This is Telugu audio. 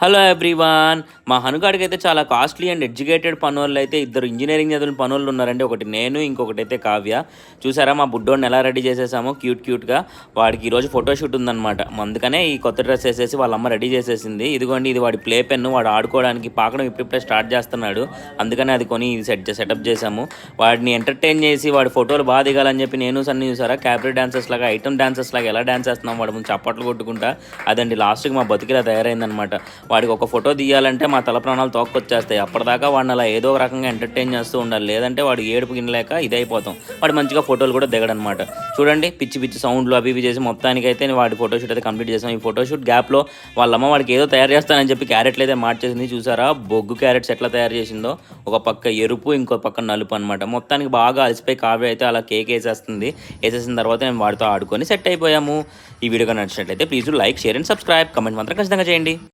Hello everyone. మా హనుగాడికి అయితే చాలా కాస్ట్లీ అండ్ ఎడ్యుకేటెడ్ పనోళ్ళు అయితే ఇద్దరు ఇంజనీరింగ్ చదివిన పనోళ్ళు ఉన్నారండి. ఒకటి నేను, ఇంకొకటి అయితే కావ్య. చూసారా మా బుడ్డోడిని ఎలా రెడీ చేసేసామో క్యూట్గా. వాడికి ఈరోజు ఫోటోషూట్ ఉందన్నమాట. అందుకనే ఈ కొత్త డ్రెస్ వేసేసి వాళ్ళ అమ్మ రెడీ చేసేసింది. ఇదిగోండి, ఇది వాడి ప్లే పెన్ను. వాడు ఆడుకోవడానికి పాకడం ఇప్పుడిప్పుడే స్టార్ట్ చేస్తున్నాడు. అందుకనే అది కొని సెటప్ చేసాము. వాడిని ఎంటర్టైన్ చేసి వాడి ఫోటోలు బాగా దిగాలని చెప్పి నేను సన్ని చూసారా క్యాబరీ డాన్సర్స్ లాగా, ఐటమ్ డాన్సర్స్ లాగా ఎలా డాన్స్ చేస్తున్నాం వాడు ముందు చప్పట్లు కొట్టుకుంటా. అదండి లాస్ట్కి మా బతికిలా తయారైందనమాట. వాడికి ఒక ఫోటో తీయాలంటే మా తల ప్రాణాలు తోక్కొచ్చేస్తాయి. అప్పటిదాకా వాడిని అలా ఏదో ఒక రకంగా ఎంటర్టైన్ చేస్తూ ఉండాలి, లేదంటే వాడు ఏడుపు గిన్నెలేక ఇదైపోతాం. వాడు మంచిగా ఫోటోలు కూడా దిగడనమాట. చూడండి, పిచ్చి పిచ్చి సౌండ్లు అవి ఇవి చేసి మొత్తానికైతే వాడి ఫోటోషూట్ అయితే కంప్లీట్ చేసాం. ఈ ఫోటోషూట్ గ్యాప్లో వాళ్ళమ్మ వాడికి ఏదో తయారు చేస్తానని చెప్పి క్యారెట్లు అయితే మార్చేసింది. చూసారా బొగ్గు క్యారెట్స్ ఎట్లా తయారు చేసిందో, ఒక పక్క ఎరుపు ఇంకో పక్క నలుపు అనమాట. మొత్తానికి బాగా అలసిపోయి కావ్య అయితే అలా కేక్ వేసేసిన తర్వాత నేను వాడితో ఆడుకొని సెట్ అయిపోయాము. ఈ వీడియోగా నచ్చినట్లయితే please like, share and subscribe. Comment మాత్రం ఖచ్చితంగా చేయండి.